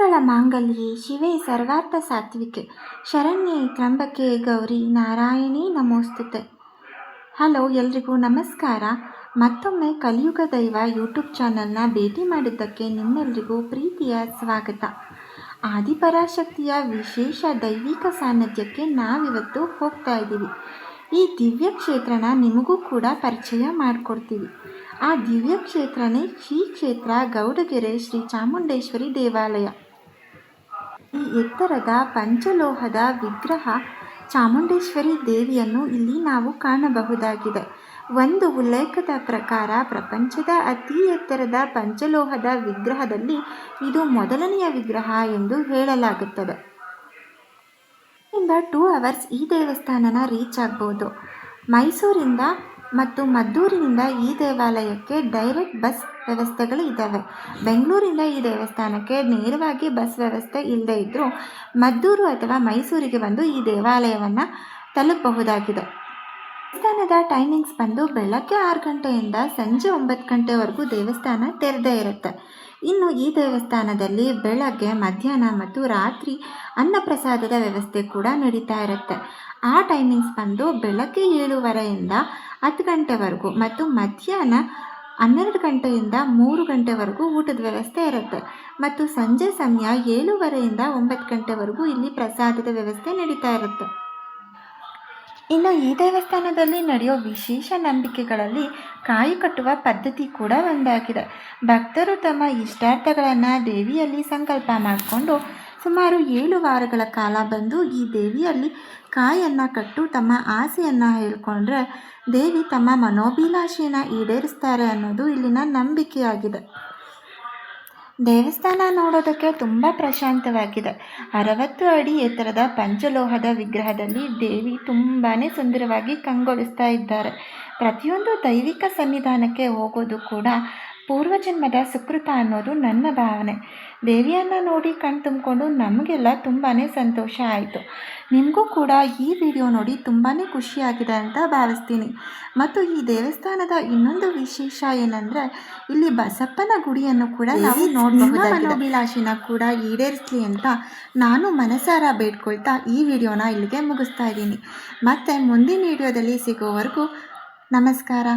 Sarvamangala ಮಾಂಗಲ್ಯೆ ಶಿವೆ ಸರ್ವಾರ್ಥ ಸಾತ್ವಿಕೆ ಶರಣ್ಯೆ ತ್ರ್ಯಂಬಕೆ Gauri Narayani ನಮೋಸ್ತುತೆ. Hello, ಎಲ್ರಿಗೂ ನಮಸ್ಕಾರ. ಮತ್ತೊಮ್ಮೆ ಕಲಿಯುಗ ದೈವ ಯೂಟ್ಯೂಬ್ ಚಾನಲ್ನ ಭೇಟಿ ಮಾಡಿದ್ದಕ್ಕೆ ನಿಮ್ಮೆಲ್ರಿಗೂ ಪ್ರೀತಿಯ ಸ್ವಾಗತ. ಆದಿಪರಾಶಕ್ತಿಯ ವಿಶೇಷ ದೈವಿಕ ಸಾನ್ನಿಧ್ಯಕ್ಕೆ ನಾವಿವತ್ತು ಹೋಗ್ತಾ ಇದ್ದೀವಿ. ಈ ದಿವ್ಯ ಕ್ಷೇತ್ರನ ನಿಮಗೂ ಕೂಡ ಪರಿಚಯ ಮಾಡಿಕೊಡ್ತೀವಿ. ಆ ದಿವ್ಯ ಕ್ಷೇತ್ರನೇ ಶ್ರೀ ಕ್ಷೇತ್ರ ಗೌಡಗೆರೆ ಶ್ರೀ ಚಾಮುಂಡೇಶ್ವರಿ ದೇವಾಲಯ. ಈ ಎತ್ತರದ ಪಂಚಲೋಹದ ವಿಗ್ರಹ ಚಾಮುಂಡೇಶ್ವರಿ ದೇವಿಯನ್ನು ಇಲ್ಲಿ ನಾವು ಕಾಣಬಹುದಾಗಿದೆ. ಒಂದು ಉಲ್ಲೇಖದ ಪ್ರಕಾರ ಪ್ರಪಂಚದ ಅತಿ ಎತ್ತರದ ಪಂಚಲೋಹದ ವಿಗ್ರಹದಲ್ಲಿ ಇದು ಮೊದಲನೆಯ ವಿಗ್ರಹ ಎಂದು ಹೇಳಲಾಗುತ್ತದೆ. 2 ಅವರ್ಸ್ ಈ ದೇವಸ್ಥಾನನ ರೀಚ್ ಆಗ್ಬೋದು. ಮೈಸೂರಿಂದ ಮತ್ತು ಮದ್ದೂರಿನಿಂದ ಈ ದೇವಾಲಯಕ್ಕೆ ಡೈರೆಕ್ಟ್ ಬಸ್ ವ್ಯವಸ್ಥೆಗಳು ಇದ್ದಾವೆ. ಬೆಂಗಳೂರಿಂದ ಈ ದೇವಸ್ಥಾನಕ್ಕೆ ನೇರವಾಗಿ ಬಸ್ ವ್ಯವಸ್ಥೆ ಇಲ್ಲದೇ ಇದ್ದರೂ ಮದ್ದೂರು ಅಥವಾ ಮೈಸೂರಿಗೆ ಬಂದು ಈ ದೇವಾಲಯವನ್ನು ತಲುಪಬಹುದಾಗಿದೆ. ದೇವಸ್ಥಾನದ ಟೈಮಿಂಗ್ಸ್ ಬಂದು ಬೆಳಗ್ಗೆ 6 ಗಂಟೆಯಿಂದ ಸಂಜೆ 9 ಗಂಟೆವರೆಗೂ ದೇವಸ್ಥಾನ ತೆರೆದೇ ಇರುತ್ತೆ. ಇನ್ನು ಈ ದೇವಸ್ಥಾನದಲ್ಲಿ ಬೆಳಗ್ಗೆ, ಮಧ್ಯಾಹ್ನ ಮತ್ತು ರಾತ್ರಿ ಅನ್ನಪ್ರಸಾದದ ವ್ಯವಸ್ಥೆ ಕೂಡ ನಡೀತಾ ಇರುತ್ತೆ. ಆ ಟೈಮಿಂಗ್ಸ್ ಬಂದು ಬೆಳಗ್ಗೆ 7:30ಯಿಂದ 10 ಗಂಟೆವರೆಗೂ ಮತ್ತು ಮಧ್ಯಾಹ್ನ 12 ಗಂಟೆಯಿಂದ 3 ಗಂಟೆವರೆಗೂ ಊಟದ ವ್ಯವಸ್ಥೆ ಇರುತ್ತೆ. ಮತ್ತು ಸಂಜೆ ಸಮಯ 7:30ಯಿಂದ 9 ಗಂಟೆವರೆಗೂ ಇಲ್ಲಿ ಪ್ರಸಾದದ ವ್ಯವಸ್ಥೆ ನಡೀತಾ ಇರುತ್ತೆ. ಇನ್ನು ಈ ದೇವಸ್ಥಾನದಲ್ಲಿ ನಡೆಯೋ ವಿಶೇಷ ನಂಬಿಕೆಗಳಲ್ಲಿ ಕಾಯಿ ಕಟ್ಟುವ ಪದ್ಧತಿ ಕೂಡ ಒಂದಾಗಿದೆ. ಭಕ್ತರು ತಮ್ಮ ಇಷ್ಟಾರ್ಥಗಳನ್ನು ದೇವಿಯಲ್ಲಿ ಸಂಕಲ್ಪ ಮಾಡಿಕೊಂಡು ಸುಮಾರು 7 ವಾರಗಳ ಕಾಲ ಬಂದು ಈ ದೇವಿಯಲ್ಲಿ ಕಾಯನ್ನು ಕಟ್ಟು ತಮ್ಮ ಆಸೆಯನ್ನು ಹೇಳ್ಕೊಂಡ್ರೆ ದೇವಿ ತಮ್ಮ ಮನೋಭಿಲಾಷೆಯನ್ನು ಈಡೇರಿಸ್ತಾರೆ ಅನ್ನೋದು ಇಲ್ಲಿನ ನಂಬಿಕೆಯಾಗಿದೆ. ದೇವಸ್ಥಾನ ನೋಡೋದಕ್ಕೆ ತುಂಬ ಪ್ರಶಾಂತವಾಗಿದೆ. 60 ಅಡಿ ಎತ್ತರದ ಪಂಚಲೋಹದ ವಿಗ್ರಹದಲ್ಲಿ ದೇವಿ ತುಂಬಾ ಸುಂದರವಾಗಿ ಕಂಗೊಳಿಸ್ತಾ ಇದ್ದಾರೆ. ಪ್ರತಿಯೊಂದು ದೈವಿಕ ಸನ್ನಿಧಾನಕ್ಕೆ ಹೋಗೋದು ಕೂಡ ಪೂರ್ವಜನ್ಮದ ಸುಕೃತ ಅನ್ನೋದು ನನ್ನ ಭಾವನೆ. ದೇವಿಯನ್ನು ನೋಡಿ ಕಣ್ ತುಂಬಿಕೊಂಡು ನಮಗೆಲ್ಲ ತುಂಬಾ ಸಂತೋಷ ಆಯಿತು. ನಿಮಗೂ ಕೂಡ ಈ ವಿಡಿಯೋ ನೋಡಿ ತುಂಬಾ ಖುಷಿಯಾಗಿದೆ ಅಂತ ಭಾವಿಸ್ತೀನಿ. ಮತ್ತು ಈ ದೇವಸ್ಥಾನದ ಇನ್ನೊಂದು ವಿಶೇಷ ಏನಂದರೆ ಇಲ್ಲಿ ಬಸಪ್ಪನ ಗುಡಿಯನ್ನು ಕೂಡ ನಾವು ನೋಡಬಹುದಾಗಿದೆ. ಮನೋಭಿಲಾಷಿನ ಕೂಡ ಈಡೇರಿಸಲಿ ಅಂತ ನಾನು ಮನಸಾರ ಬೇಡ್ಕೊಳ್ತಾ ಈ ವಿಡಿಯೋನ ಇಲ್ಲಿಗೆ ಮುಗಿಸ್ತಾ ಇದ್ದೀನಿ. ಮತ್ತೆ ಮುಂದಿನ ವಿಡಿಯೋದಲ್ಲಿ ಸಿಗೋವರೆಗೂ ನಮಸ್ಕಾರ.